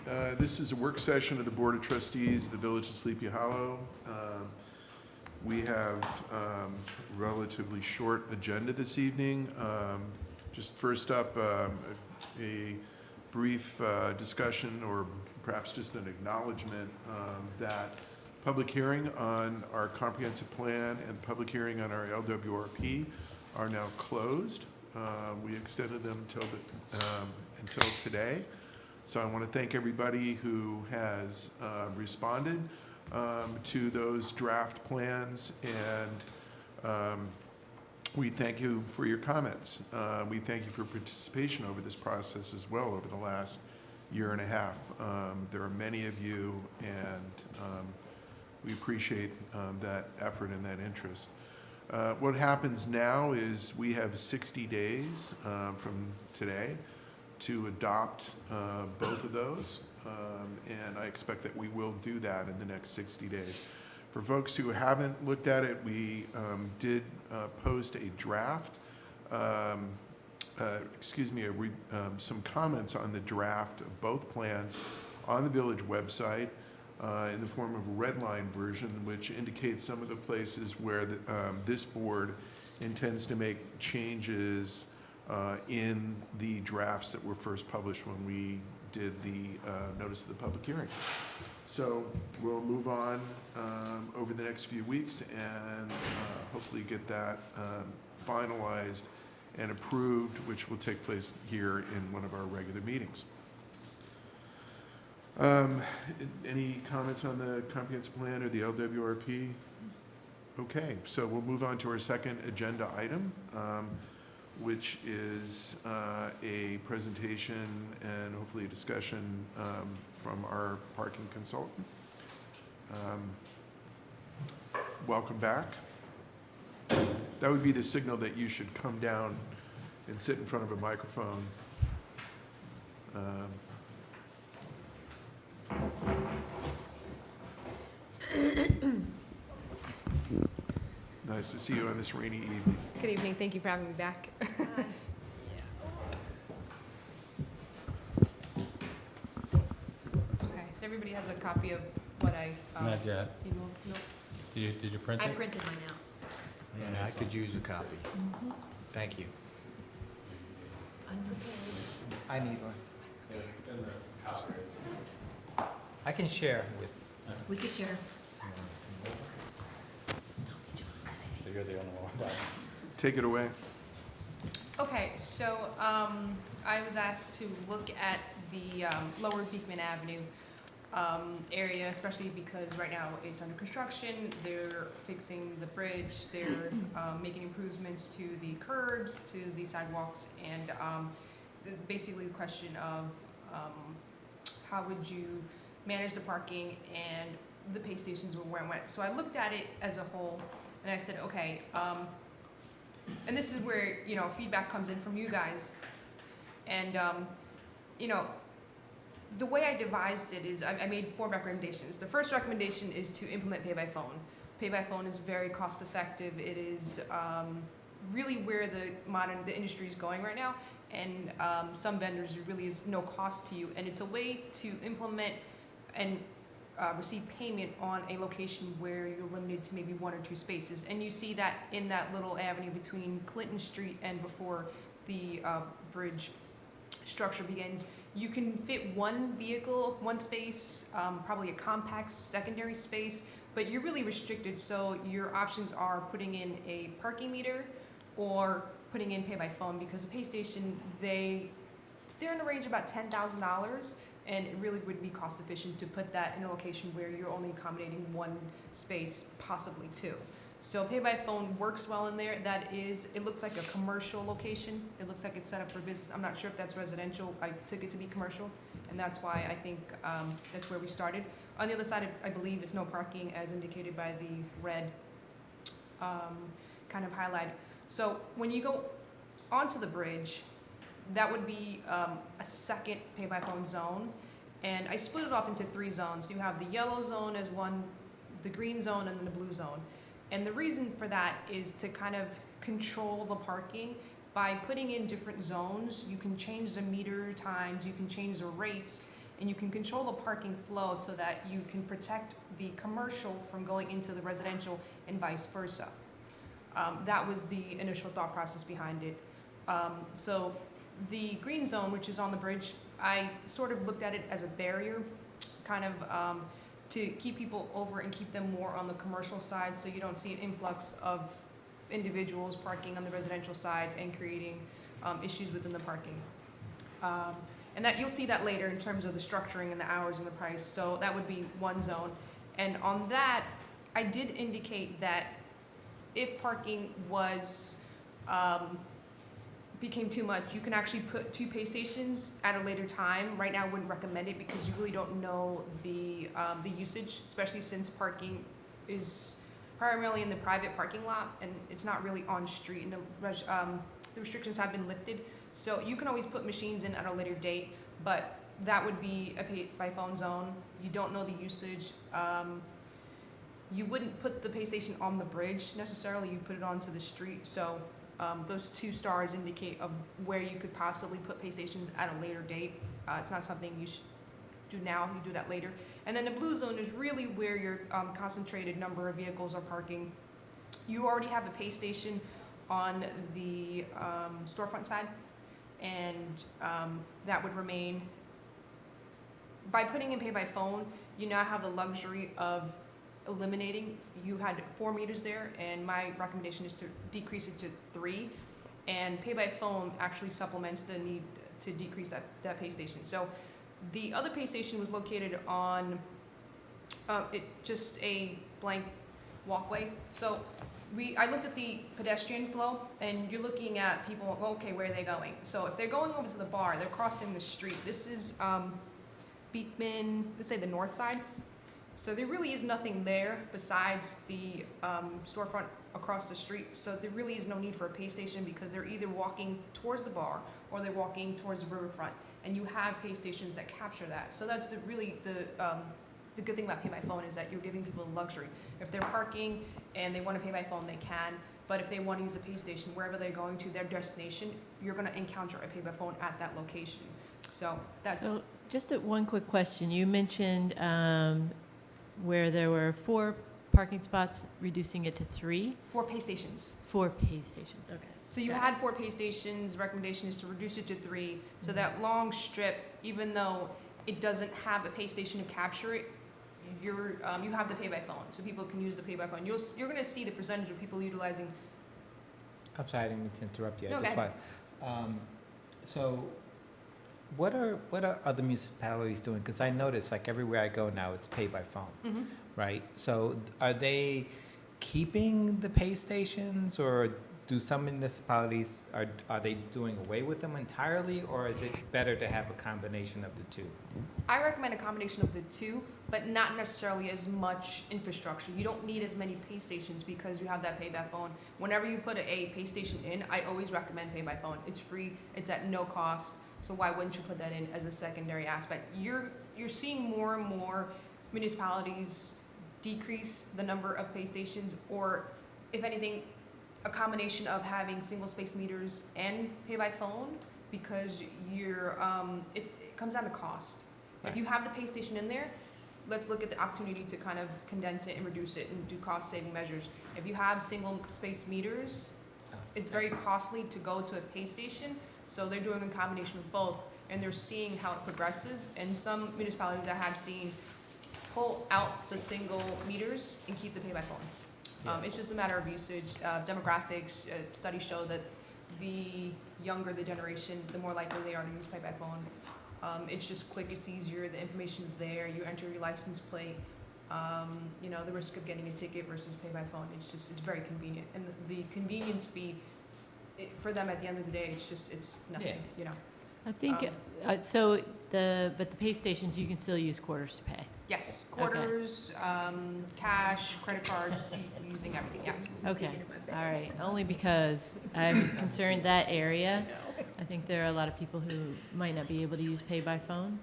This is a work session of the Board of Trustees of the Village of Sleepy Hollow. We have relatively short agenda this evening. Just first up, a brief discussion, or perhaps just an acknowledgement that public hearing on our comprehensive plan and public hearing on our LWRP are now closed. We extended them until today. So I want to thank everybody who has responded to those draft plans, and we thank you for your comments. We thank you for participation over this process as well over the last year and a half. There are many of you, and we appreciate that effort and that interest. What happens now is we have 60 days from today to adopt both of those, and I expect that we will do that in the next 60 days. For folks who haven't looked at it, we did post a draft, some comments on the draft of both plans on the village website in the form of a red line version, which indicates some of the places where this board intends to make changes in the drafts that were first published when we did the notice of the public hearing. So we'll move on over the next few weeks and hopefully get that finalized and approved, which will take place here in one of our regular meetings. Any comments on the comprehensive plan or the LWRP? Okay, so we'll move on to our second agenda item, which is a presentation and hopefully a discussion from our parking consultant. Welcome back. That would be the signal that you should come down and sit in front of a microphone. Nice to see you on this rainy evening. Good evening. Thank you for having me back. Okay, so everybody has a copy of what I Not yet. emailed? Nope. Did you print I it? printed mine out. Yeah, I could use a copy. Thank you. Underpaid. I need one. I can share with. We could share. So you're the only one. Take it away. Okay, so I was asked to look at the Lower Beekman Avenue area, especially because right now it's under construction. They're fixing the bridge. They're making improvements to the curbs, to the sidewalks, and basically the question of how would you manage the parking and the pay stations where it went. So I looked at it as a whole, and I said, okay, and this is where, feedback comes in from you guys. And, the way I devised it is I made 4 recommendations. The first recommendation is to implement pay by phone. Pay by phone is very cost effective. It is really where the industry is going right now. And some vendors, it really is no cost to you. And it's a way to implement and receive payment on a location where you're limited to maybe 1 or 2 spaces. And you see that in that little avenue between Clinton Street and before the bridge structure begins. You can fit 1 vehicle, 1 space, probably a compact secondary space, but you're really restricted. So your options are putting in a parking meter or putting in pay by phone, because the pay station, they're in the range of about $10,000. And it really would be cost efficient to put that in a location where you're only accommodating 1 space, possibly 2. So pay by phone works well in there. It looks like a commercial location. It looks like it's set up for business. I'm not sure if that's residential. I took it to be commercial, and that's why I think that's where we started. On the other side, I believe it's no parking as indicated by the red kind of highlight. So when you go onto the bridge, that would be a second pay-by-phone zone, and I split it up into 3 zones. You have the yellow zone as one, the green zone, and then the blue zone. And the reason for that is to kind of control the parking. By putting in different zones, you can change the meter times, you can change the rates, and you can control the parking flow so that you can protect the commercial from going into the residential and vice versa. That was the initial thought process behind it. So the green zone, which is on the bridge, I sort of looked at it as a barrier, kind of to keep people over and keep them more on the commercial side, so you don't see an influx of individuals parking on the residential side and creating issues within the parking. And that you'll see that later in terms of the structuring and the hours and the price. So that would be one zone. And on that, I did indicate that if parking was became too much, you can actually put 2 pay stations at a later time. Right now, I wouldn't recommend it because you really don't know the usage, especially since parking is primarily in the private parking lot and it's not really on street, and the restrictions have been lifted. So you can always put machines in at a later date, but that would be a pay by phone zone. You don't know the usage. You wouldn't put the pay station on the bridge necessarily, you put it onto the street. So those 2 stars indicate of where you could possibly put pay stations at a later date. It's not something you should do now, you do that later. And then the blue zone is really where your concentrated number of vehicles are parking. You already have a pay station on the storefront side, and that would remain. By putting in pay by phone, you now have the luxury of eliminating. You had 4 meters there, and my recommendation is to decrease it to 3, and pay by phone actually supplements the need to decrease that pay station. So the other pay station was located on just a blank walkway. So I looked at the pedestrian flow, and you're looking at people, okay, where are they going? So if they're going over to the bar, they're crossing the street. This is Beekman, let's say the north side. So there really is nothing there besides the storefront across the street. So there really is no need for a pay station because they're either walking towards the bar or they're walking towards the riverfront. And you have pay stations that capture that. So that's really the good thing about pay by phone is that you're giving people luxury. If they're parking and they want to pay by phone, they can. But if they want to use a pay station wherever they're going to, their destination, you're going to encounter a pay by phone at that location. So that's. So just one quick question. You mentioned where there were 4 parking spots, reducing it to 3? 4 pay stations. 4 pay stations, okay. So you had 4 pay stations. Recommendation is to reduce it to 3. So that long strip, even though it doesn't have a pay station to capture it, you have the pay by phone, so people can use the pay by phone. You're going to see the percentage of people utilizing. I'm sorry, I didn't mean to interrupt you. No, I go just ahead. want, so what are other municipalities doing? Because I notice like everywhere I go now, it's pay by phone, Mm-hmm. right? So are they keeping the pay stations, or do some municipalities, are they doing away with them entirely, or is it better to have a combination of the 2? I recommend a combination of the 2, but not necessarily as much infrastructure. You don't need as many pay stations because you have that pay by phone. Whenever you put a pay station in, I always recommend pay by phone. It's free, it's at no cost, so why wouldn't you put that in as a secondary aspect? You're seeing more and more municipalities decrease the number of pay stations, or if anything, a combination of having single space meters and pay by phone, because it comes down to cost. If you have the pay station in there, let's look at the opportunity to kind of condense it and reduce it and do cost saving measures. If you have single space meters, it's very costly to go to a pay station, so they're doing a combination of both, and they're seeing how it progresses. And some municipalities I have seen pull out the single meters and keep the pay by phone. It's just a matter of usage. Demographics, studies show that the younger the generation, the more likely they are to use pay by phone. It's just quick, it's easier, the information's there, you enter your license plate. The risk of getting a ticket versus pay by phone, it's very convenient. And the convenience fee, for them at the end of the day, it's nothing, I think, but the pay stations, you can still use quarters to pay. Yes, quarters, cash, credit cards, using everything, yes. Okay, all right. Only because I'm concerned that area, I think there are a lot of people who might not be able to use pay by phone.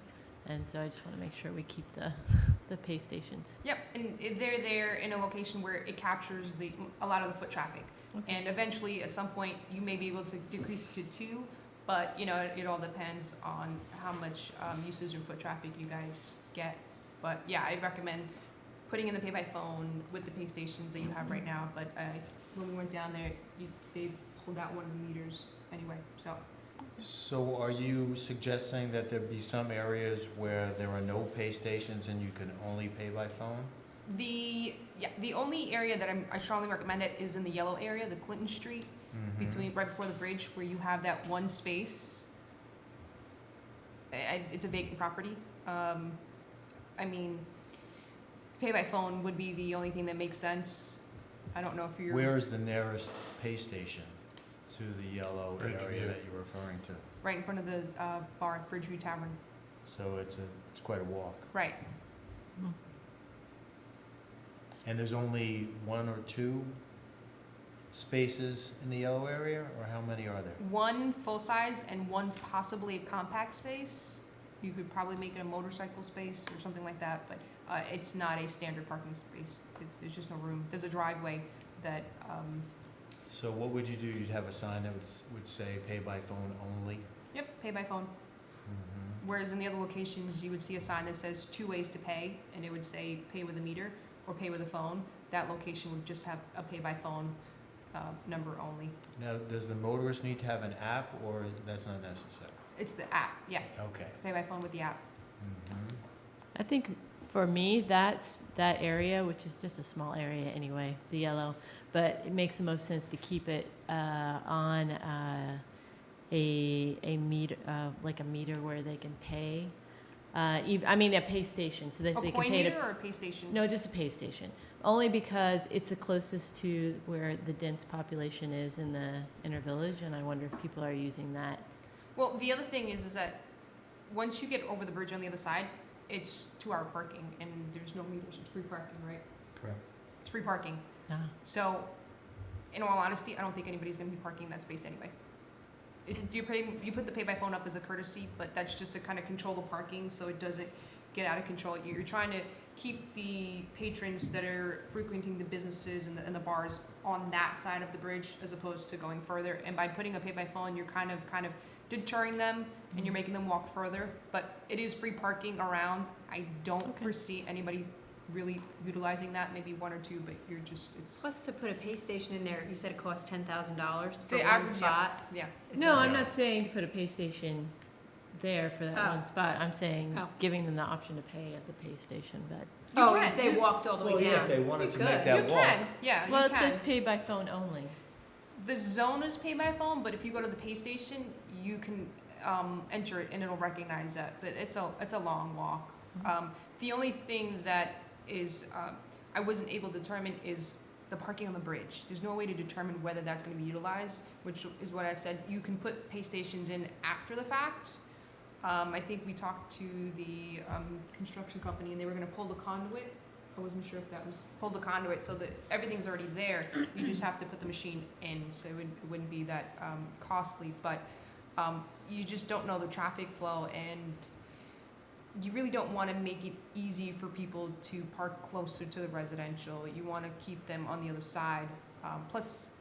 And so I just want to make sure we keep the pay stations. Yep, and they're there in a location where it captures a lot of the foot traffic. Okay. And eventually, at some point, you may be able to decrease to 2, But, you know, it all depends on how much usage and foot traffic you guys get. But yeah, I recommend putting in the pay by phone with the pay stations that you have right now. But when we went down there, they pulled out one of the meters anyway, so. So are you suggesting that there be some areas where there are no pay stations and you can only pay by phone? The only area that I strongly recommend it is in the yellow area, the Clinton Street, Mhm. right before the bridge, where you have that one space. It's a vacant property. I mean, pay by phone would be the only thing that makes sense. I don't know if you're. Where is the nearest pay station to the yellow area Bridgeview. that you're referring to? Right in front of the bar, Bridgeview Tavern. So it's quite a walk. Right. And there's only one or two spaces in the yellow area, or how many are there? One full-size and one possibly a compact space. You could probably make it a motorcycle space or something like that, but it's not a standard parking space. There's just no room. There's a driveway that, So what would you do? You'd have a sign that would say pay by phone only? yep, pay by phone. Mhm. Whereas in the other locations, you would see a sign that says 2 ways to pay, and it would say pay with a meter or pay with a phone. That location would just have a pay by phone number only. Now, does the motorist need to have an app, or that's not necessary? It's the app, yeah, Okay. pay by phone with the app. Mhm. I think for me, that area, which is just a small area anyway, the yellow, but it makes the most sense to keep it on a meter, like a meter where they can pay. I mean, a pay station, so that A they can coin pay to. meter or a pay station? No, just a pay station. Only because it's the closest to where the dense population is in the inner village, and I wonder if people are using that. Well, the other thing is that once you get over the bridge on the other side, it's 2-hour parking, and there's no meters, it's free parking, right? Correct. It's free parking. So, in all honesty, I don't think anybody's gonna be parking in that space anyway. You put the pay by phone up as a courtesy, but that's just to kind of control the parking, so it doesn't get out of control. You're trying to keep the patrons that are frequenting the businesses and the bars on that side of the bridge, as opposed to going further. And by putting a pay by phone, you're kind of deterring them, and you're making them walk further. But it is free parking around. I don't Okay. foresee anybody really utilizing that, maybe one or two, but it's, Plus, to put a pay station in there, you said it costs $10,000 for The one average, spot. yeah. It No, I'm doesn't- not saying to put a pay station there for that Oh. one spot. I'm saying Oh. giving them the option to pay at the pay station, but. You Oh, can. if they You- walked all the way Well, yeah, down. if they wanted You to make could. that You walk. can, yeah, Well, you it says can. pay by phone only. The zone is pay by phone, but if you go to the pay station, you can enter it and it'll recognize that. But it's a long walk. The only thing that is I wasn't able to determine is the parking on the bridge. There's no way to determine whether that's going to be utilized, which is what I said. You can put pay stations in after the fact. I think we talked to the construction company, and they were going to pull the conduit. I wasn't sure if that was pull the conduit, so that everything's already there. You just have to put the machine in, so it wouldn't be that costly. But you just don't know the traffic flow, and you really don't want to make it easy for people to park closer to the residential. You want to keep them on the other side. Plus,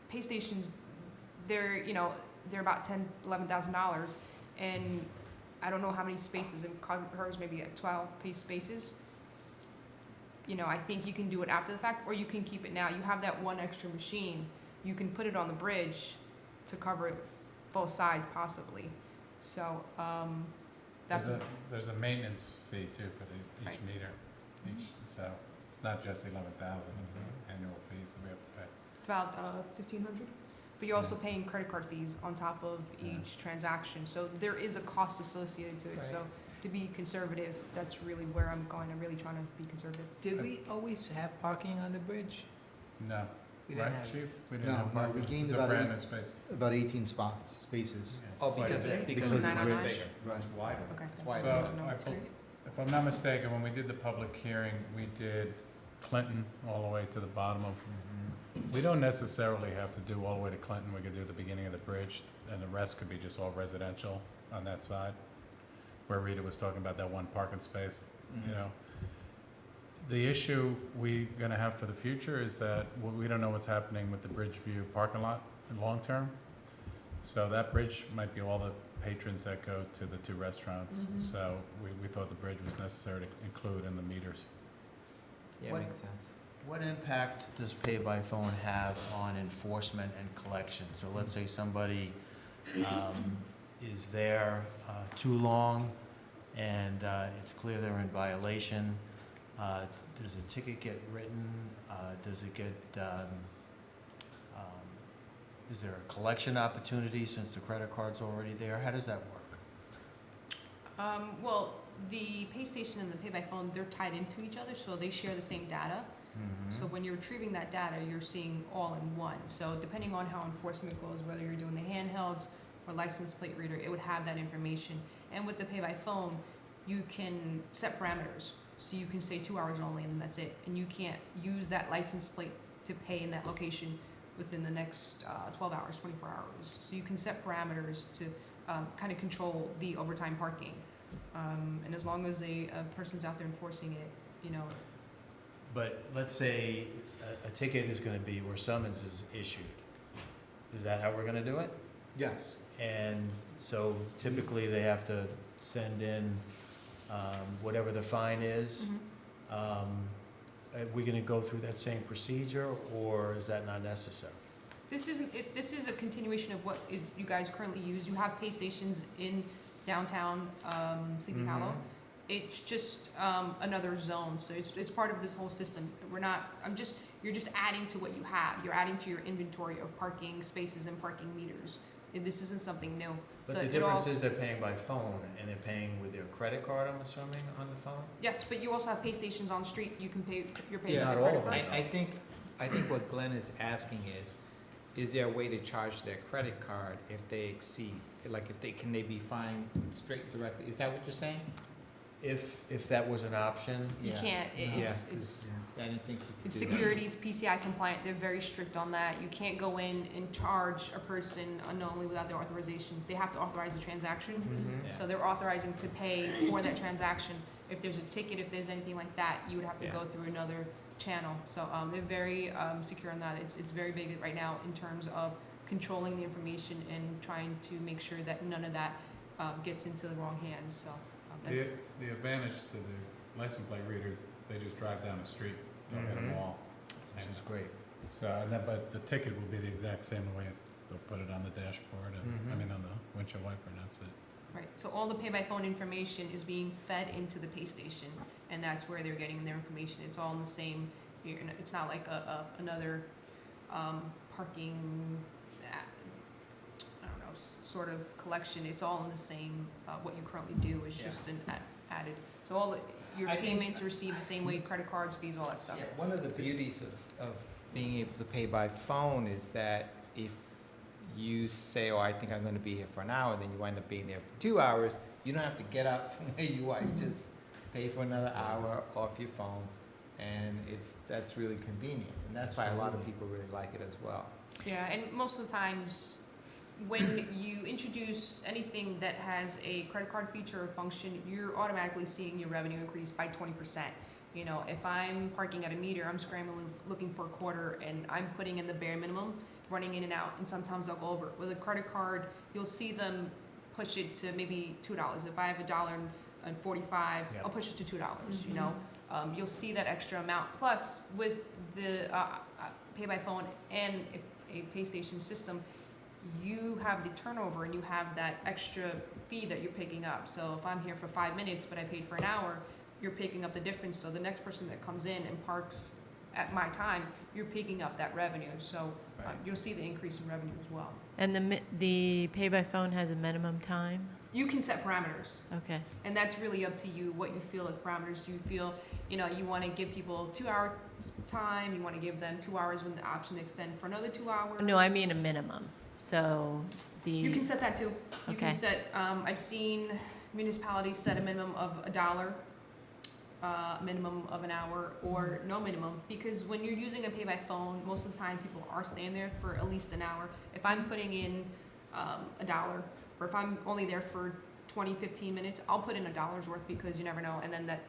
pay stations, they're about $11,000, and I don't know how many spaces. In hers maybe at 12 pay spaces. I think you can do it after the fact, or you can keep it now. You have that one extra machine. You can put it on the bridge to cover both sides possibly. So that's There's a maintenance fee too for each Right. meter, so it's not just 11,000, it's an annual fee, so we have to pay. it's about $1,500. But you're also paying credit card fees on top of Yeah. each transaction. So there is a cost associated to it. Right. So to be conservative, that's really where I'm going. I'm really trying to be conservative. Did we always have parking on the bridge? No, We didn't right, have. chief? We didn't No, have no, we parking. gained It's a about brand eight- new space. About 18 spaces. Yeah, Oh, it's quite because big. of, Because because of of the the bridge. bigger. Right. It's wider. Okay. why So No, I that's pull- great. If I'm not mistaken, when we did the public hearing, we did Clinton all the way to the bottom of, we don't necessarily have to do all the way to Clinton, we could do the beginning of the bridge, and the rest could be just all residential on that side, where Rita was talking about that one parking space, you know. The issue we're gonna have for the future is that we don't know what's happening with the Bridgeview parking lot in long term. So that bridge might be all the patrons that go to the two restaurants. Mhm. So we thought the bridge was necessary to include in the meters. Yeah, What- makes sense. What impact does pay by phone have on enforcement and collection? So let's say somebody is there too long and it's clear they're in violation. Does a ticket get written? Does it get, is there a collection opportunity since the credit card's already there? How does that work? Well, the pay station and the pay by phone, they're tied into each other, so they share the same data. Mhm. So when you're retrieving that data, you're seeing all in one. So depending on how enforcement goes, whether you're doing the handhelds or license plate reader, it would have that information. And with the pay by phone, you can set parameters. So you can say 2 hours only and that's it. And you can't use that license plate to pay in that location within the next 12 hours, 24 hours. So you can set parameters to kind of control the overtime parking. And as long as a person's out there enforcing it, you know. But let's say a ticket is gonna be where summons is issued. Is that how we're gonna do it? Yes. And so typically they have to send in whatever the fine is. Are we gonna go through that same procedure, or is that not necessary? This is a continuation of what is you guys currently use. You have pay stations in downtown Sleepy Mhm. Hollow. It's just another zone, so it's part of this whole system. You're just adding to what you have. You're adding to your inventory of parking spaces and parking meters. This isn't something new. But So the it difference all- is they're paying by phone, and they're paying with their credit card, I'm assuming, on the phone? Yes, but you also have pay stations on the street. You can pay. You're paying Yeah, with not your all credit of card. them. I think what Glenn is asking is there a way to charge their credit card if they exceed? Like can they be fined straight directly? Is that what you're saying? If that was an option, You Yeah. can't. Yeah. It's I didn't think you could It's do that. security, it's PCI compliant, they're very strict on that. You can't go in and charge a person unknowingly without their authorization. They have to authorize the transaction. Mhm. Yeah. So they're authorizing to pay for that transaction. If there's a ticket, if there's anything like that, you would have to Yeah. go through another channel. So they're very secure on that. It's very big right now in terms of controlling the information and trying to make sure that none of that gets into the wrong hands, so. That's, The advantage to the license plate readers, they just drive down the street, they'll hit them Mhm. all. which is great. So, and then, but the ticket will be the exact same way, they'll put it on the dashboard, and, I Mhm. mean, on the windshield wiper, and that's it. Right, so all the pay-by-phone information is being fed into the pay station, and that's where they're getting their information. It's all in the same, it's not like another parking, I don't know, sort of collection. It's all in the same, what you currently do is just an added. So your I think- payments are received the same way, credit cards, fees, all that stuff. Yeah, one of the beauties of being able to pay by phone is that if you say, oh, I think I'm gonna be here for an hour, then you wind up being there for 2 hours, you don't have to get up from where you are, you just pay for another hour off your phone, and that's really convenient, and that's why a lot of Absolutely. people really like it as well. Yeah, and most of the times, when you introduce anything that has a credit card feature or function, you're automatically seeing your revenue increase by 20%. You know, if I'm parking at a meter, I'm scrambling, looking for a quarter, and I'm putting in the bare minimum, running in and out, and sometimes I'll go over. With a credit card, you'll see them push it to maybe $2. If I have $1.45, Yeah. I'll push it to $2, you know? You'll see that extra amount. Plus, with the pay by phone and a pay station system, you have the turnover and you have that extra fee that you're picking up. So if I'm here for 5 minutes, but I paid for an hour, you're picking up the difference. So the next person that comes in and parks at my time, you're picking up that revenue. So Right. you'll see the increase in revenue as well. And the pay by phone has a minimum time? You can set parameters, Okay. and that's really up to you, what you feel like parameters. Do you feel, you want to give people 2 hour time? You want to give them 2 hours with the option to extend for another 2 hours? No, I mean a minimum. So You can the, set that too. You can Okay. set, I've seen municipalities set a minimum of $1, minimum of an hour, or no minimum, because when you're using a pay by phone, most of the time people are staying there for at least an hour. If I'm putting in $1, or if I'm only there for 20, 15 minutes, I'll put in $1 worth, because you never know. And then that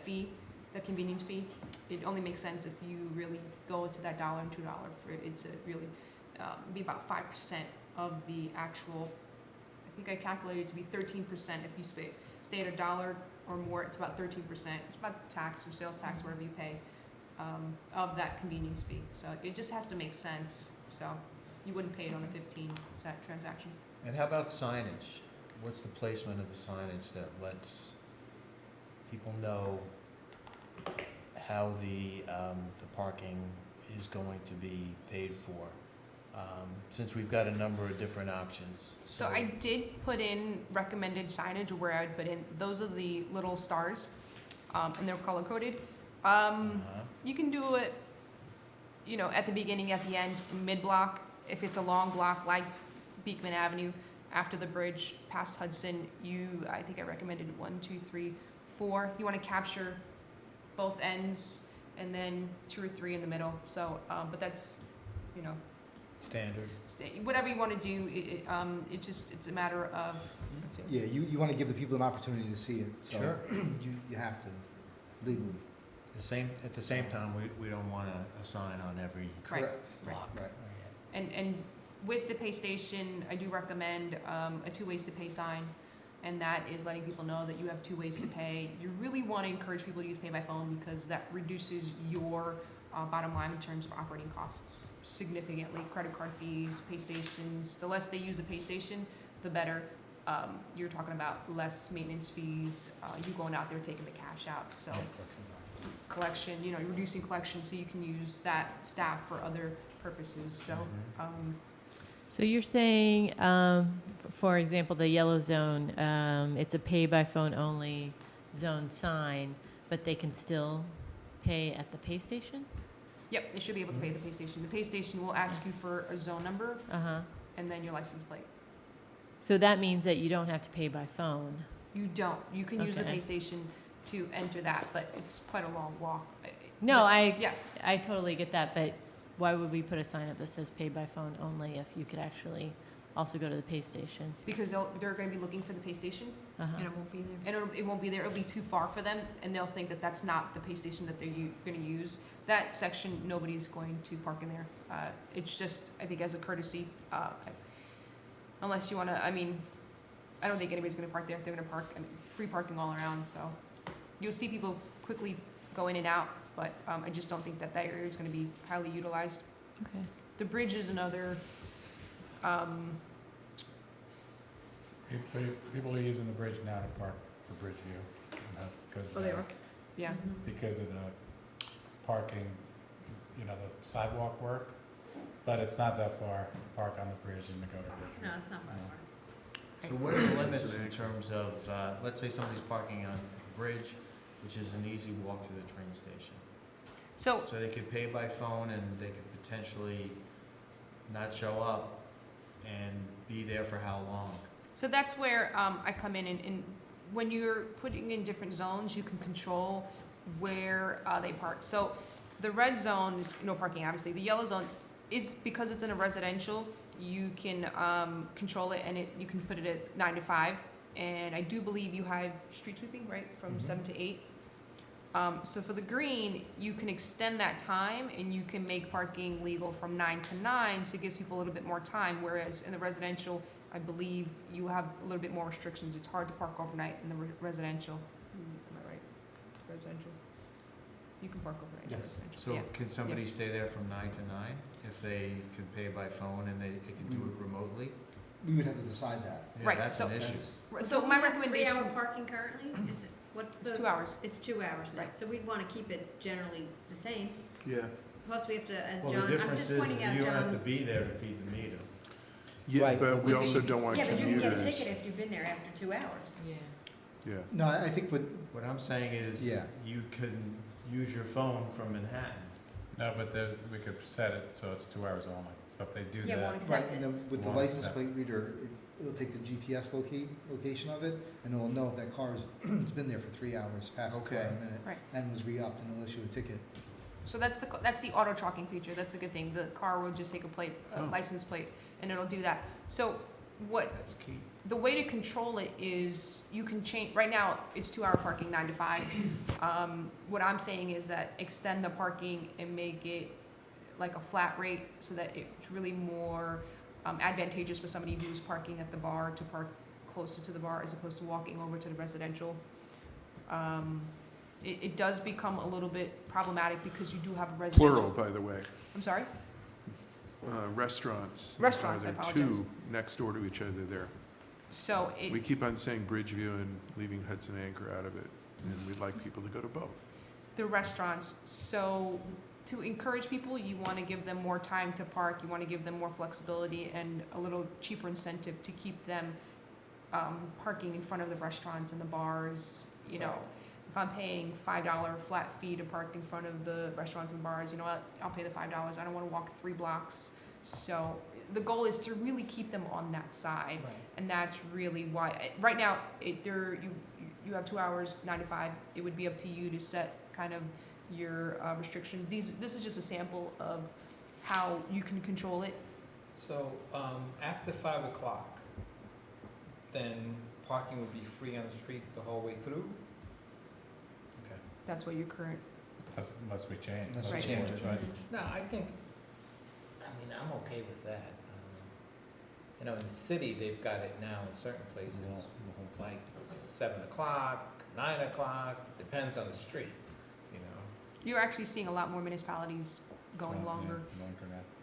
fee, that convenience fee, it only makes sense if you really go into that $1 and $2 for it to really be about 5% of the actual, I think I calculated it to be 13% if you stay at $1 or more, it's about 13%. It's about tax or sales tax, whatever you pay, of that convenience fee. So it just has to make sense, so you wouldn't pay it on a 15-cent transaction. And how about signage? What's the placement of the signage that lets people know how the parking is going to be paid for? Since we've got a number of different options. So I did put in recommended signage where I'd put in, those are the little stars, and they're color coded. You can do it, you know, at the beginning, at the end, mid-block. If it's a long block like Beekman Avenue, after the bridge, past Hudson, I think I recommended 1, 2, 3, 4. You want to capture both ends, and then 2 or 3 in the middle. So, but that's, you know, Standard. whatever you want to do. It's a matter of. Yeah, you want to give the people an opportunity to see it, so Sure. you have to legally. At the same time, we don't want a sign on every Right. block. Right. And with the pay station, I do recommend a 2 ways to pay sign, and that is letting people know that you have 2 ways to pay. You really want to encourage people to use pay by phone because that reduces your bottom line in terms of operating costs significantly. Credit card fees, pay stations, the less they use the pay station, the better. You're talking about less maintenance fees, you going out there taking the cash out, so. Collection, you know, reducing collection so you can use that staff for other purposes, so. So you're saying, for example, the yellow zone, it's a pay by phone only zone sign, but they can still pay at the pay station? Yep, they should be able to pay at the pay station. The pay station will ask you for a zone number Uh-huh. and then your license plate. So that means that you don't have to pay by phone? You don't. You can use the Okay. pay station to enter that, but it's quite a long walk. No, Yes. I totally get that, but why would we put a sign up that says pay by phone only if you could actually also go to the pay station? Because they're going to be looking for the pay station, Uh-huh. And it won't be there. and it won't be there. It'll be too far for them, and they'll think that that's not the pay station that they're going to use. That section, nobody's going to park in there. It's just, I think, as a courtesy, unless you want to. I mean, I don't think anybody's going to park there. They're going to park, free parking all around. So you'll see people quickly go in and out, but I just don't think that area is going to be highly utilized. Okay. The bridge is another. People are using the bridge now to park for Bridgeview, because, Oh, they are. Yeah. because of the parking, you know, the sidewalk work, but it's not that far to park on the bridge and to go to Bridgeview. No, it's not by far. So what are the limits in terms of, let's say somebody's parking on the bridge, which is an easy walk to the train station. So So they could pay by phone and they could potentially not show up and be there for how long? So that's where I come in, and when you're putting in different zones, you can control where they park. So the red zone, no parking, obviously. The yellow zone is, because it's in a residential, you can control it, and you can put it at 9 to 5. And I do believe you have street sweeping, right, from 7 to 8. So for the green, you can extend that time, and you can make parking legal from 9 to 9, so it gives people a little bit more time, whereas in the residential, I believe you have a little bit more restrictions. It's hard to park overnight in the residential. Am I right? Residential. You can park overnight in Yes. residential. So Yeah. can somebody stay there from 9 to 9 if they can pay by phone and they can do it remotely? We would have to decide that. Yeah, Right, that's so- an issue. That's- So my recommendation, 3-hour parking currently? Is it, what's the? it's 2 hours. It's 2 hours now, Right. so we'd want to keep it generally the same. Yeah. Plus, we have to, as Well, John, the I'm difference just is pointing out you don't have to John's. be there to feed the meter. Yeah, Right, but we but also don't want Yeah, but you can commuters. get a ticket if you've been there after 2 hours. Yeah. Yeah. No, I think what, What I'm saying is, Yeah. you can use your phone from Manhattan. No, but we could set it so it's 2 hours only. So if they do Yeah, that, won't right, accept and it. then with the One license step. plate reader, it'll take the GPS location of it, and it'll know if that car's, it's been there for 3 hours, past the car Okay. a minute, Right. and was re-upped, and it'll issue a ticket. So that's the auto chalking feature. That's a good thing. The car will just take a Oh. license plate, and it'll do that. So what That's key. the way to control it is you can change. Right now, it's 2-hour parking, 9 to 5. What I'm saying is that extend the parking and make it like a flat rate so that it's really more advantageous for somebody who's parking at the bar to park closer to the bar as opposed to walking over to the residential. It does become a little bit problematic because you do have a residential. Plural, by the way. I'm sorry? Restaurants. Restaurants, I There are apologize. two next door to each other there. So We keep on saying Bridgeview and leaving Hudson Anchor out of it, and we'd like people to go to both. the restaurants, so to encourage people, you want to give them more time to park, you want to give them more flexibility and a little cheaper incentive to keep them parking in front of the restaurants and the bars, you know. If I'm paying $5 flat fee to park in front of the restaurants and bars, you know what, I'll pay the $5, I don't want to walk 3 blocks. So the goal is to really keep them on that side, Right. and that's really why, right now, you have 2 hours, 9 to 5, it would be up to you to set kind of your restrictions. This is just a sample of how you can control it. So, after 5 o'clock, then parking would be free on the street the whole way through? Okay. That's what your current, Unless we change. Unless we Unless change we it, change. No, I think, I'm okay with that. In the city, they've got it now in certain places, like 7 o'clock, 9 o'clock, depends on the street, you're actually seeing a lot more municipalities going longer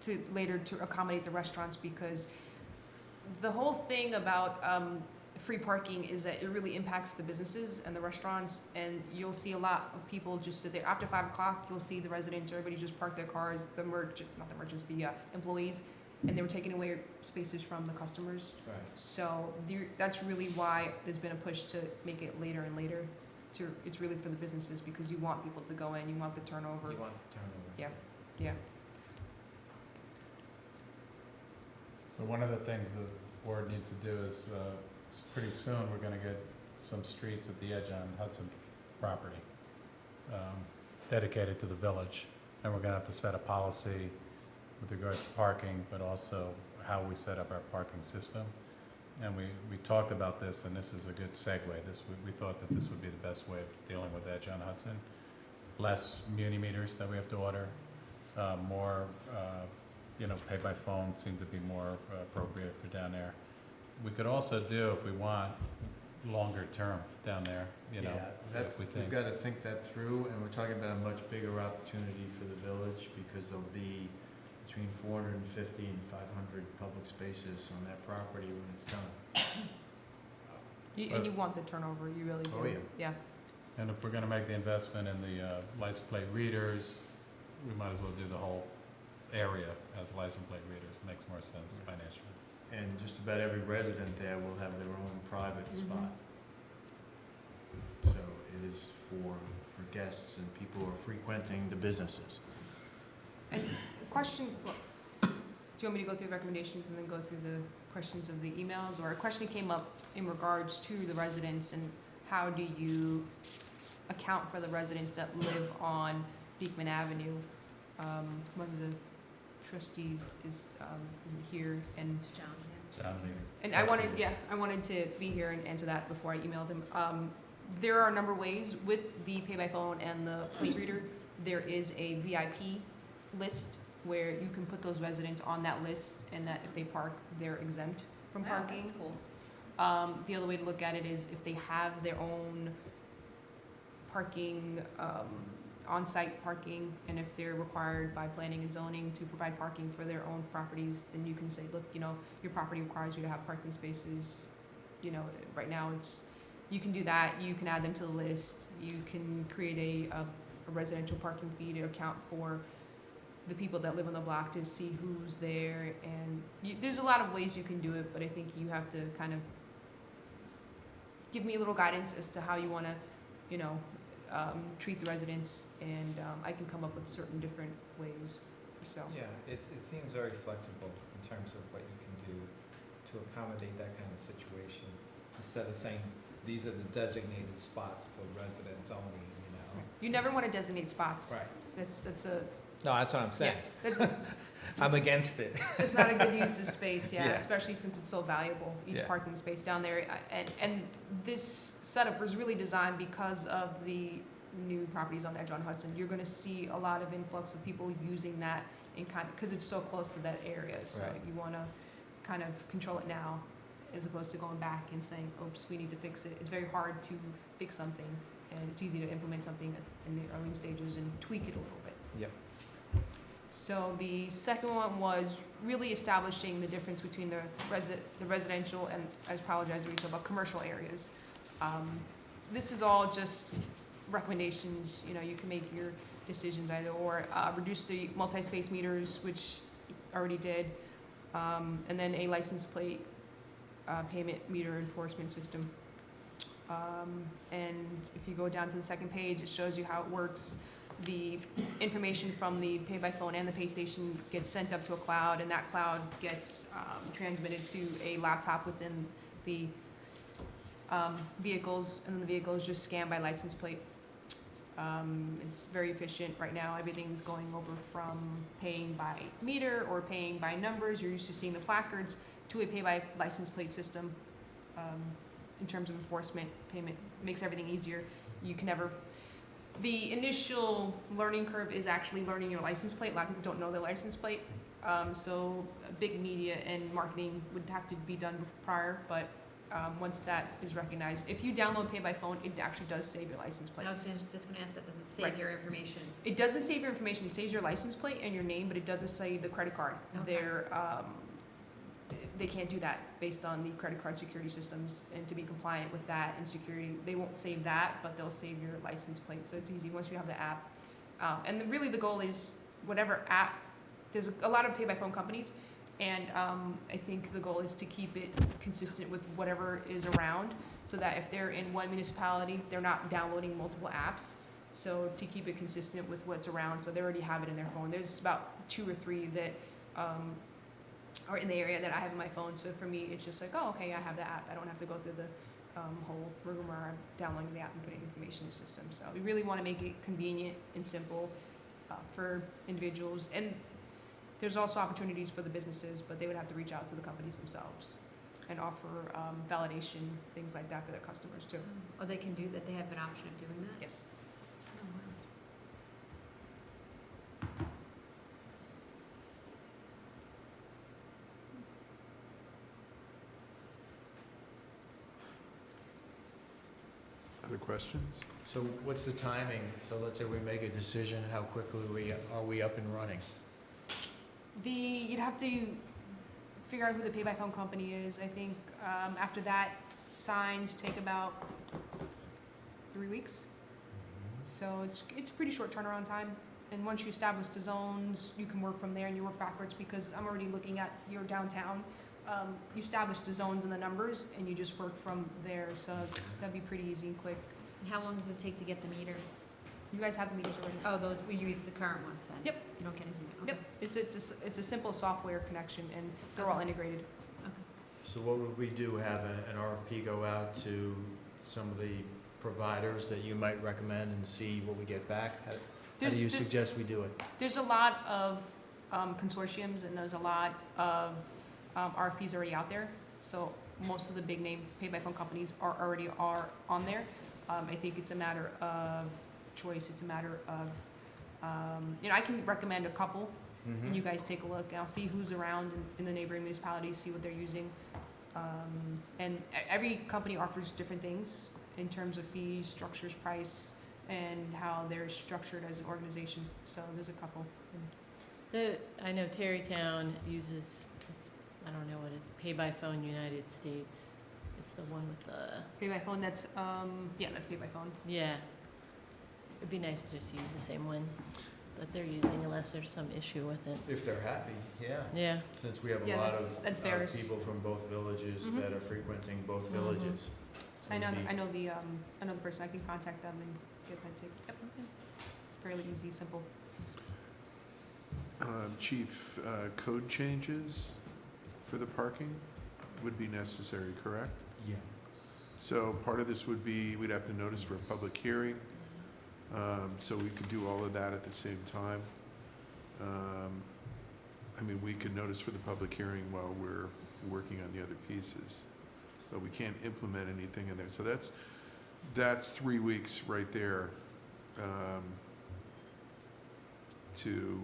to later to accommodate the restaurants, because the whole thing about free parking is that it really impacts the businesses and the restaurants, and you'll see a lot of people just sit there after 5 o'clock. You'll see the residents, everybody just park their cars, the employees, and they were taking away spaces from the customers. Right. So that's really why there's been a push to make it later and later. It's really for the businesses, because you want people to go in, you want the turnover. You want the turnover. Yeah. So one of the things the board needs to do is, pretty soon, we're gonna get some streets at the edge on Hudson property, dedicated to the village. And we're gonna have to set a policy with regards to parking, but also how we set up our parking system. And we talked about this, and this is a good segue. We thought that this would be the best way of dealing with Edge on Hudson. Less muni meters that we have to order, more, pay by phone seemed to be more appropriate for down there. We could also do, if we want, longer term down there, Yeah, if we we've think. got to think that through, and we're talking about a much bigger opportunity for the village, because there'll be between 450 and 500 public spaces on that property when it's done. And you want the turnover, you really do. Oh, yeah. Yeah. And if we're gonna make the investment in the license plate readers, we might as well do the whole area as license plate readers. It makes more sense financially. And just about every resident there will have their own private Mhm. spot. So it is for guests and people who are frequenting the businesses. And question, do you want me to go through recommendations and then go through the questions of the emails? Or a question came up in regards to the residents, and how do you account for the residents that live on Beekman Avenue? One of the trustees isn't here, and It's John, John, I wanted to be here and answer that before I emailed him. There are a number of ways with the pay by phone and the plate reader. There is a VIP list where you can put those residents on that list, and that if they park, they're exempt from Wow, parking. that's cool. The other way to look at it is if they have their own parking, on-site parking, and if they're required by planning and zoning to provide parking for their own properties, then you can say, look, your property requires you to have parking spaces. Right now you can do that, you can add them to the list, you can create a residential parking fee to account for the people that live on the block, to see who's there, and there's a lot of ways you can do it, but I think you have to kind of give me a little guidance as to how you want to, treat the residents, and I can come up with certain different ways, so. Yeah, it seems very flexible in terms of what you can do to accommodate that kind of situation, instead of saying, these are the designated spots for residents only, You never want to designate spots. Right. That's No, that's what I'm saying. that's I'm against it. it's not a good use of space, Yeah. especially since it's so valuable, each Yeah. parking space down there. And this setup was really designed because of the new properties on Edge on Hudson. You're gonna see a lot of influx of people using that and kind of, because it's so close to that area, so Right. you want to kind of control it now, as opposed to going back and saying, oops, we need to fix it. It's very hard to fix something, and it's easy to implement something in the early stages and tweak it a little bit. Yep. So the second one was really establishing the difference between the residential and, I apologize, we talk about commercial areas. This is all just recommendations, you know, you can make your decisions either or. Reduce the multi-space meters, which already did, and then a license plate payment meter enforcement system. And if you go down to the second page, it shows you how it works. The information from the pay-by-phone and the pay station gets sent up to a cloud, and that cloud gets transmitted to a laptop within the vehicles, and then the vehicle is just scanned by license plate. It's very efficient right now. Everything's going over from paying by meter or paying by numbers. You're used to seeing the placards to a pay by license plate system. In terms of enforcement, payment makes everything easier. You can never, the initial learning curve is actually learning your license plate. A lot of people don't know their license plate. So big media and marketing would have to be done prior, but once that is recognized, if you download pay by phone, it actually does save your license plate. I was just gonna ask that, does it save Right. your information? It doesn't save your information, it saves your license plate and your name, but it doesn't save the credit card. Okay. They can't do that based on the credit card security systems, and to be compliant with that and security, they won't save that, but they'll save your license plate, so it's easy once you have the app. And really the goal is whatever app, there's a lot of pay-by-phone companies, and I think the goal is to keep it consistent with whatever is around, so that if they're in one municipality, they're not downloading multiple apps. So to keep it consistent with what's around, so they already have it in their phone. There's about 2 or 3 that are in the area that I have in my phone. So for me, it's just like, oh, okay, I have the app. I don't have to go through the whole rigmarole of downloading the app and putting information in the system. So we really want to make it convenient and simple for individuals. And there's also opportunities for the businesses, but they would have to reach out to the companies themselves and offer validation, things like that for their customers too. Oh, they can do that, they have an option of doing that? Yes. Oh, wow. Other questions? So what's the timing? So let's say we make a decision, how quickly are we up and running? You'd have to figure out who the pay-by-phone company is. I think after that, signs take about 3 weeks. So it's a pretty short turnaround time. And once you establish the zones, you can work from there and you work backwards, because I'm already looking at your downtown. You establish the zones and the numbers, and you just work from there. So that'd be pretty easy and quick. And how long does it take to get the meter? You guys have the meters already. Oh, those, we use the current ones then? Yep. You don't get anything? Yep, it's a simple software connection, and they're all integrated. So what would we do? Have an RFP go out to some of the providers that you might recommend and see what we get back? How do you suggest we do it? There's a lot of consortiums, and there's a lot of RFPs already out there. So most of the big name pay-by-phone companies are already on there. I think it's a matter of choice. It's a matter of, I can recommend a couple, and you guys take a look, and I'll see who's around in the neighboring municipalities, see what they're using. And every company offers different things in terms of fees, structures, price, and how they're structured as an organization. So there's a couple. I know Terrytown uses, I don't know what it, Pay by Phone United States. It's the one with the, Pay by phone, that's pay by phone. yeah. It'd be nice to just use the same one that they're using, unless there's some issue with it. If they're happy, yeah. Yeah. Since we have a Yeah, lot that's of Barris. people from both villages Mhm. that are frequenting both Mhm. villages. So I know it'd be- I know the person. I can contact them and get that taken. Yep. It's fairly easy, simple. Chief, code changes for the parking would be necessary, correct? Yeah. So part of this would be, we'd have to notice for a public hearing, so we could do all of that at the same time. I mean, we could notice for the public hearing while we're working on the other pieces, but we can't implement anything in there. So that's 3 weeks right there, to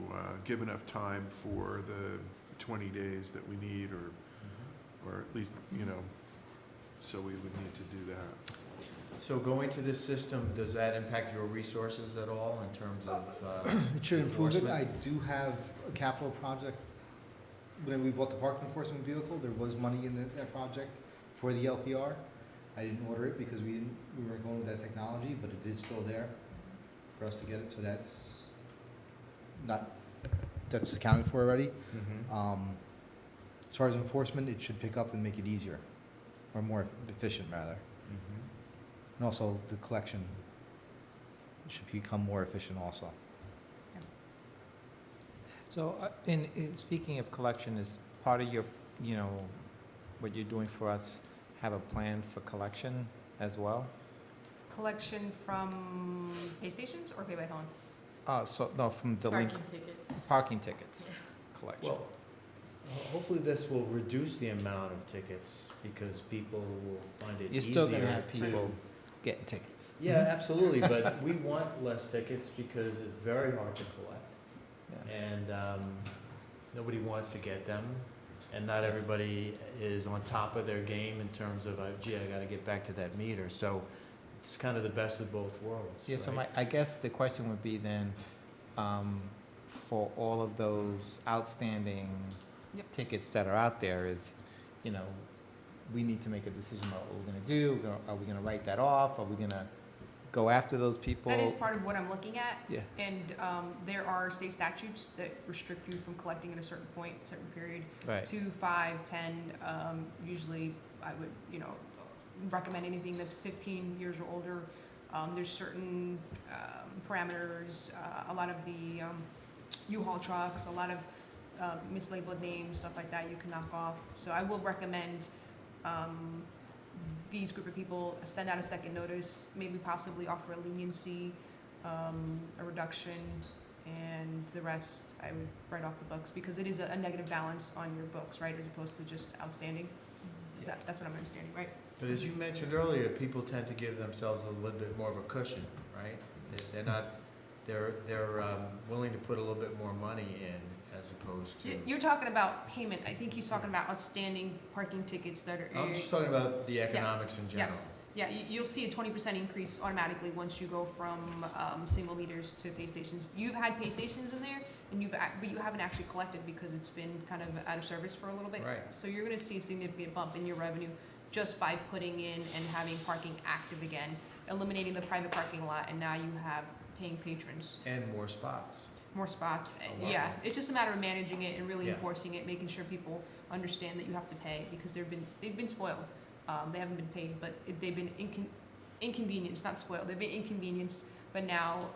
give enough time for the 20 days that we need, or at least, so we would need to do that. So going to this system, does that impact your resources at all in terms of It should improve it. enforcement? I do have a capital project. When we bought the park enforcement vehicle, there was money in that project for the LPR. I didn't order it because we weren't going with that technology, but it is still there for us to get it, so that's accounted for already. Mhm. As far as enforcement, it should pick up and make it easier, or more efficient, rather. Mhm. And also, the collection should become more efficient also. So, in speaking of collection, is part of your, what you're doing for us, have a plan for collection as well? Collection from pay stations or pay by phone? No, from Parking tickets. parking tickets collection. Well, hopefully this will reduce the amount of tickets because people will find it You're easier still gonna have to- people getting tickets. Yeah, absolutely, but we want less tickets because it's very hard to collect. Yeah. And nobody wants to get them, and not everybody is on top of their game in terms of, gee, I gotta get back to that meter. So it's kind of the best of both worlds, Yeah, so right? I guess the question would be then, for all of those outstanding Yep. tickets that are out there is, we need to make a decision about what we're gonna do. Are we gonna write that off? Are we gonna go after those people? That is part of what I'm looking at. Yeah. And there are state statutes that restrict you from collecting at a certain point, certain period. Right. 2, 5, 10, usually I would, recommend anything that's 15 years or older. There's certain parameters, a lot of the U-Haul trucks, a lot of mislabeled names, stuff like that you can knock off. So I will recommend these group of people send out a second notice, maybe possibly offer a leniency, a reduction, and the rest I would write off the books because it is a negative balance on your books, right, as opposed to just outstanding. That's what I'm understanding, right? But as you mentioned earlier, people tend to give themselves a little bit more of a cushion, right? They're not, they're willing to put a little bit more money in as opposed to. You're talking about payment. I think he's talking about outstanding parking tickets that are. I'm just talking about the economics in general. Yes, yeah, you'll see a 20% increase automatically once you go from single meters to pay stations. You've had pay stations in there, and but you haven't actually collected because it's been kind of out of service for a little bit. Right. So you're gonna see a significant bump in your revenue just by putting in and having parking active again, eliminating the private parking lot, and now you have paying patrons. And more spots. More spots, A lot yeah, more. it's just a matter of managing it and really Yeah. enforcing it, making sure people understand that you have to pay, because they've been spoiled. They haven't been paid, but they've been inconvenienced, not spoiled, they've been inconvenienced, but now,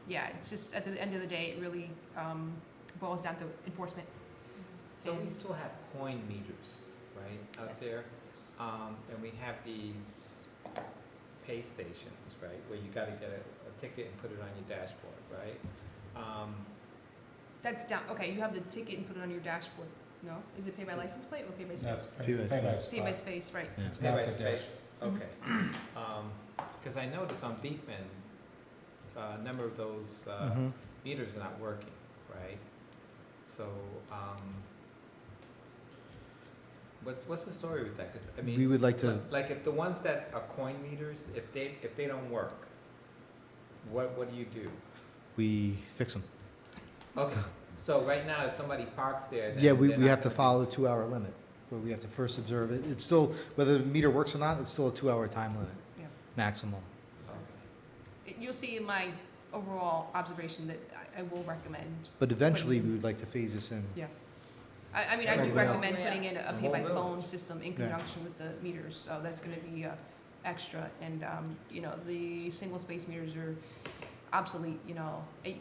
it's just, at the end of the day, it really, boils down to enforcement. So we still have coin meters, right, out Yes. there? And we have these pay stations, right, where you gotta get a ticket and put it on your dashboard, right? That's down, okay, you have the ticket and put it on your dashboard, no? Is it pay by license plate or pay by That's space? Pay by space. Pay by space, right. Yeah. It's Pay not by the space. dash. Okay. Because I noticed on Beekman, a number of those meters are not working, right? So, what's the story with that? Because, I mean. We would like to, Like, if the ones that are coin meters, if they don't work, what do you do? we fix them. Okay, so right now, if somebody parks there, then Yeah, we they're have not to gonna be- follow the 2-hour limit, where we have to first observe it. It's still, whether the meter works or not, it's still a 2-hour time limit, Yeah. maximum. Okay. You'll see in my overall observation that I will recommend. But eventually, we would like to phase this in. I mean, I do Well, recommend yeah. putting in a The pay by whole phone village. system in Yeah. conjunction with the meters, so that's gonna be extra. And, the single space meters are obsolete,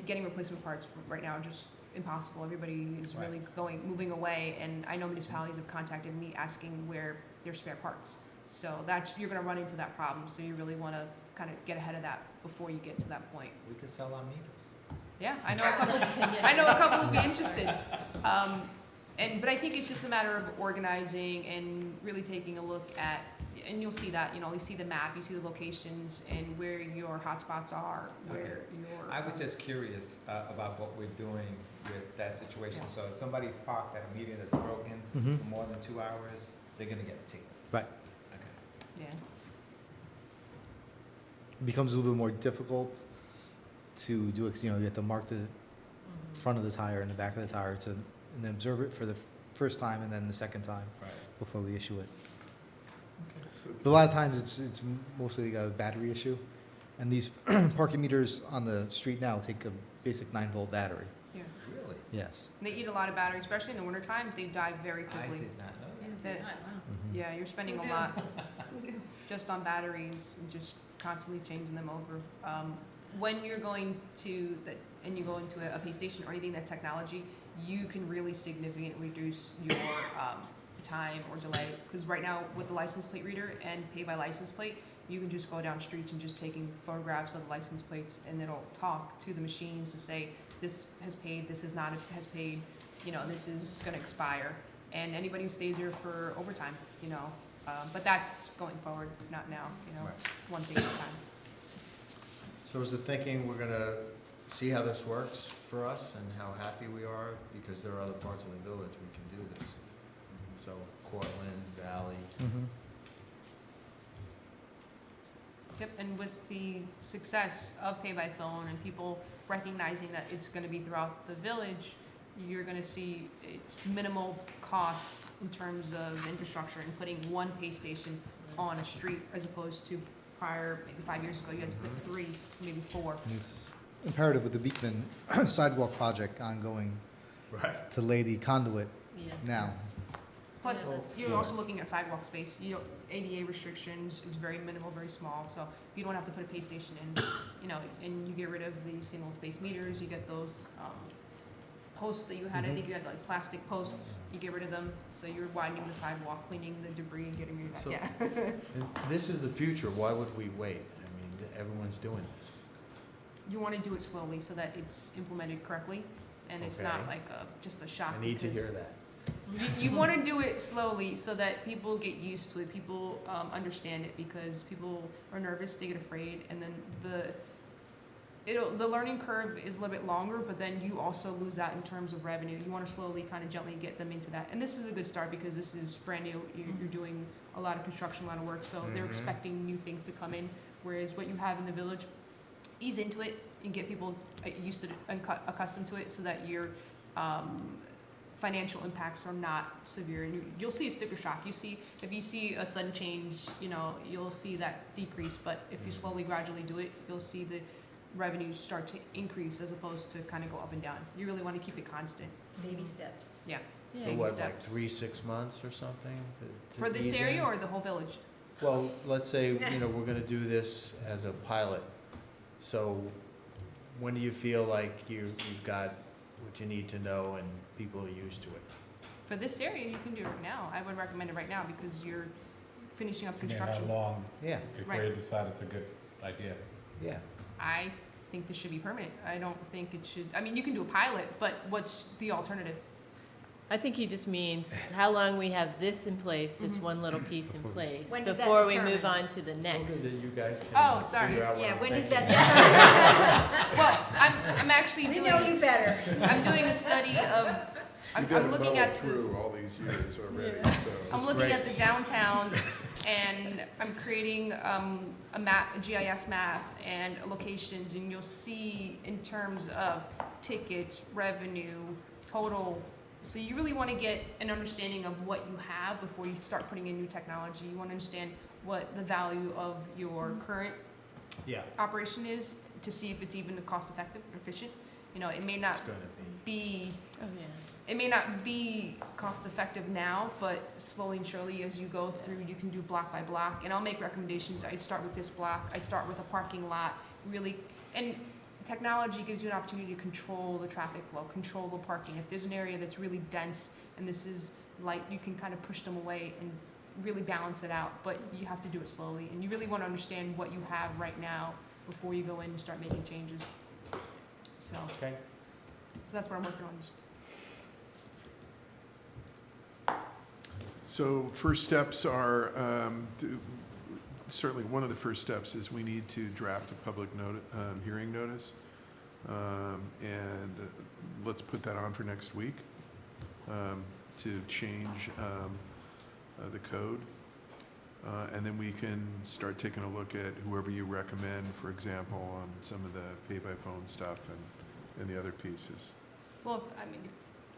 getting replacement parts right now are just impossible. Everybody is Right. really moving away, and I know municipalities have contacted me asking where there's spare parts. So you're gonna run into that problem, so you really wanna kind of get ahead of that before you get to that point. We could sell our meters. Yeah, I know a couple would be interested. But I think it's just a matter of organizing and really taking a look at, and you'll see that, you know, you see the map, you see the locations and where your hotspots are, where Okay. your. I was just curious about what we're doing with that situation. Yeah. So if somebody's parked at a meter that's broken Mhm. for more than 2 hours, they're gonna get a ticket. Right. Okay. Yeah. It becomes a little bit more difficult to do it, 'cause, you know, you have to mark the Mhm. front of the tire and the back of the tire to, and then observe it for the first time and then the second time Right. before we issue it. But a lot of times it's mostly a battery issue. And these parking meters on the street now take a basic 9-volt battery. Yeah. Really? Yes. They eat a lot of battery, especially in the wintertime, they die very I quickly. did not know that. That- Mhm. Yeah, you're spending a lot just on batteries and just constantly changing them over. When you're going to, and you go into a pay station or anything that technology, you can really significantly reduce your time or delay. Because right now, with the license plate reader and pay by license plate, you can just go down streets and just taking photographs of the license plates, and it'll talk to the machines to say, this has paid, this is not, has paid, you know, this is gonna expire. And anybody who stays there for overtime, you know, but that's going forward, not now, you know, Right. one thing at a time. So is the thinking, we're gonna see how this works for us and how happy we are, because there are other parts of the village we can do this. So Cortland, Valley, Yep, and with the success of pay by phone and people recognizing that it's gonna be throughout the village, you're gonna see a minimal cost in terms of infrastructure and putting one pay station on a street as opposed to prior, maybe 5 years ago, you had to put 3, maybe 4. And it's imperative with the Beekman sidewalk project ongoing right, to lay the conduit Yeah. now. Plus, Yeah, that's you're good. also looking at sidewalk space, you know, ADA restrictions is very minimal, very small, so you don't have to put a pay station in, you know, and you get rid of the single space meters, you get those, posts that you had, I think you had like plastic posts, you get rid of them, so you're widening the sidewalk, cleaning the debris and getting rid of So- that, yeah. and this is the future, why would we wait? I mean, everyone's doing this. You wanna do it slowly so that it's implemented correctly, and it's not Okay. like just a shock. I need to because- hear that. You want to do it slowly so that people get used to it, people understand it, because people are nervous, they get afraid, and then the learning curve is a little bit longer, but then you also lose out in terms of revenue. You want to slowly, kind of gently get them into that. And this is a good start because this is brand new, you're doing a lot of construction, a lot of work, so they're Mhm. expecting new things to come in, whereas what you have in the village, ease into it and get people used to it and accustomed to it so that your financial impacts are not severe. And you'll see a sticker shock. If you see a sudden change, you know, you'll see that decrease. But if you slowly, gradually do it, you'll see the revenues start to increase as opposed to kind of go up and down. You really want to keep it constant. Baby steps. Yeah. Yeah. So Baby what, like steps. 3-6 months or something? to For this ease area in? or the whole village? Well, let's say, you know, we're gonna do this as a pilot. So when do you feel like you've got what you need to know and people are used to it? For this area, you can do it right now. I would recommend it right now because you're finishing up I mean, construction. how long Yeah, before Right. you decide it's a good idea? yeah. I think this should be permanent. I don't think it should, I mean, you can do a pilot, but what's the alternative? I think he just means how long we have this in place, this Mhm. one little piece in place, When does that before we move determine? on to the So next. good that you guys Oh, can sorry. figure out what Yeah, I'm when does thinking. that Well, I'm actually determine? We doing, know you better. I'm doing a study of, I'm looking at the, through all these years already, so. I'm is looking great. at the downtown, and I'm creating a map, a GIS map, and locations, and you'll see in terms of tickets, revenue, total. So you really want to get an understanding of what you have before you start putting in new technology. You want to understand what the value of your current Yeah, operation is to see if it's even cost effective, efficient. You know, it may not it's gonna be. be Oh, yeah. it may not be cost effective now, but slowly and surely as you go through, you can do block by block. And I'll make recommendations. I'd start with this block. I'd start with a parking lot, really. And technology gives you an opportunity to control the traffic flow, control the parking. If there's an area that's really dense and this is light, you can kind of push them away and really balance it out. But you have to do it slowly. And you really want to understand what you have right now before you go in and start making changes. So Okay. that's what I'm working on. So first steps are, certainly one of the first steps is we need to draft a public hearing notice. And let's put that on for next week to change the code. And then we can start taking a look at whoever you recommend, for example, on some of the pay-by-phone stuff and the other pieces. Well, I mean,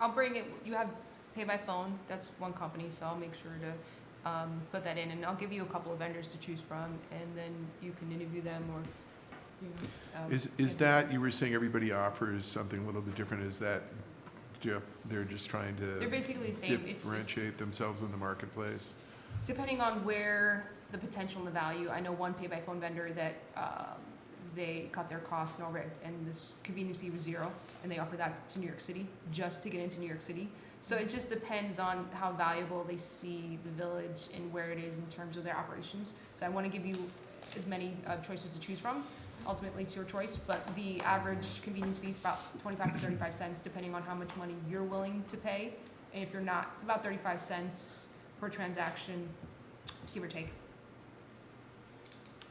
I'll bring it, you have pay by phone, that's one company, so I'll make sure to put that in, and I'll give you a couple of vendors to choose from, and then you can interview them, or, you know. Is that, you were saying everybody offers something a little bit different, is that, Jeff, they're just trying They're to basically the same. It's differentiate themselves in the marketplace? depending on where the potential and the value. I know one pay-by-phone vendor that they cut their costs and this convenience fee was $0, and they offer that to New York City, just to get into New York City. So it just depends on how valuable they see the village and where it is in terms of their operations. So I want to give you as many choices to choose from. Ultimately, it's your choice, but the average convenience fee is about 25 to 35 cents, depending on how much money you're willing to pay. And if you're not, it's about 35 cents per transaction, give or take.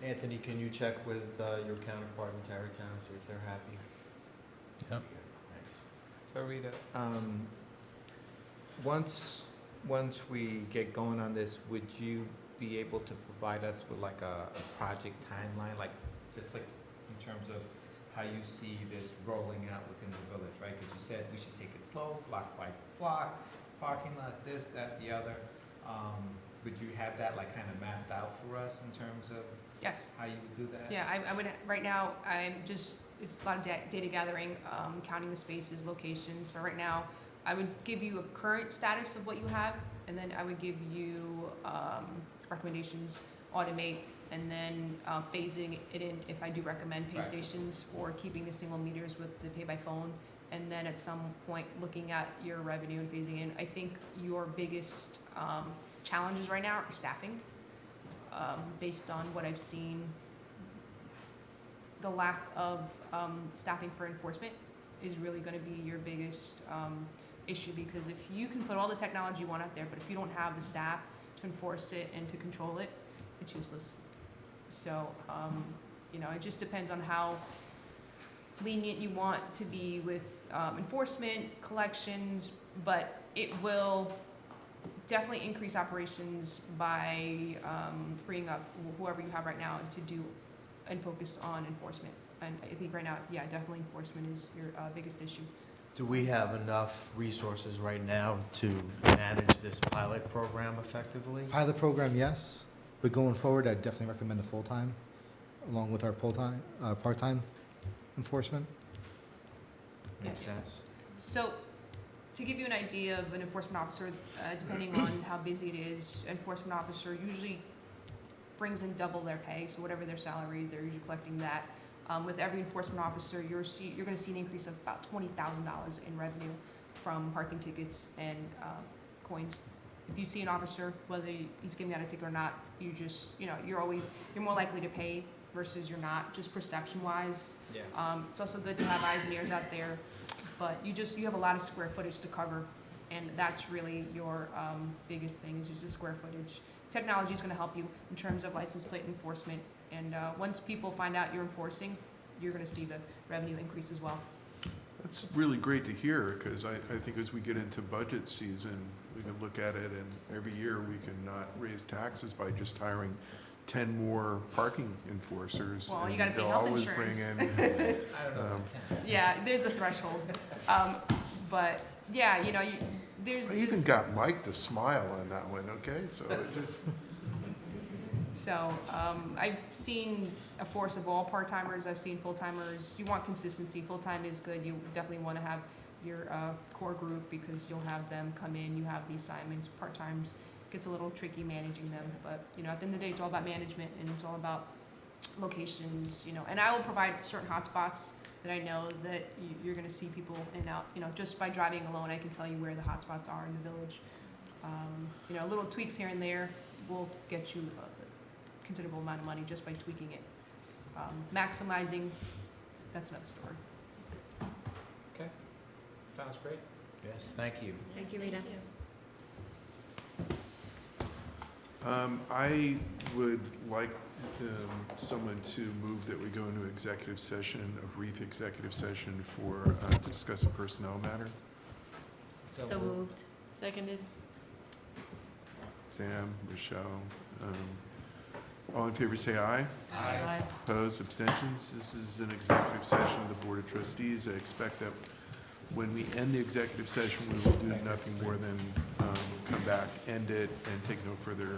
Anthony, can you check with your counterpart in Tarrytown, see if they're happy? Yep. Thanks. So Rita, once we get going on this, would you be able to provide us with like a project timeline, like just like in terms of how you see this rolling out within the village, right? Because you said we should take it slow, block by block, parking lots, this, that, the other. Would you have that like kind of mapped out for us in terms of Yes. how you would do that? Yeah, I would, right now, it's a lot of data gathering, counting the spaces, locations. So right now, I would give you a current status of what you have, and then I would give you recommendations, automate, and then phasing it in if I do recommend pay Right. stations, or keeping the single meters with the pay by phone, and then at some point looking at your revenue and phasing in. I think your biggest challenges right now are staffing. Based on what I've seen, the lack of staffing for enforcement is really going to be your biggest issue, because if you can put all the technology you want out there, but if you don't have the staff to enforce it and to control it, it's useless. So, it just depends on how lenient you want to be with enforcement, collections, but it will definitely increase operations by freeing up whoever you have right now to do and focus on enforcement. And I think right now, yeah, definitely enforcement is your biggest issue. Do we have enough resources right now to manage this pilot program effectively? Pilot program, yes, but going forward, I'd definitely recommend a full-time, along with our part-time enforcement. Makes sense? So, to give you an idea of an enforcement officer, depending on how busy it is, enforcement officer usually brings in double their pay, so whatever their salary is, they're usually collecting that. With every enforcement officer, you're going to see an increase of about $20,000 in revenue from parking tickets and coins. If you see an officer, whether he's giving out a ticket or not, you just, you're more likely to pay versus you're not, just perception-wise. Yeah. It's also good to have eyes and ears out there, but you have a lot of square footage to cover, and that's really your biggest thing, is just the square footage. Technology is going to help you in terms of license plate enforcement, and once people find out you're enforcing, you're going to see the revenue increase as well. That's really great to hear, because I think as we get into budget season, we can look at it, and every year we can not raise taxes by just hiring 10 more parking enforcers. Well, you and gotta pay they'll health always insurance. bring in, I don't know about 10. Yeah, there's a threshold, but yeah, there's I even got Mike to smile on that one, okay? So it just, So, I've seen a force of all part-timers, I've seen full-timers. You want consistency, full-time is good, you definitely want to have your core group, because you'll have them come in, you have the assignments. Part-times gets a little tricky managing them, but, at the end of the day, it's all about management, and it's all about locations, and I will provide certain hotspots that I know that you're going to see people in and out, just by driving alone, I can tell you where the hotspots are in the village. Little tweaks here and there will get you a considerable amount of money just by tweaking it. Maximizing, that's another story. Okay, sounds great. Yes, thank you. Thank you, Rita. I would like someone to move that we go into executive session, a brief executive session for, to discuss a personnel matter. So moved. Seconded? Sam, Michelle, all in favor say aye. Aye. Opposed, abstentions? This is an executive session of the Board of Trustees. I expect that when we end the executive session, we will do nothing more than come back, end it, and take no further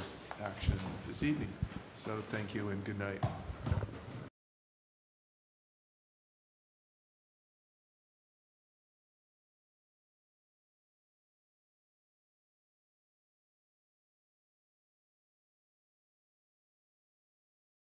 action this evening. So thank you and good night.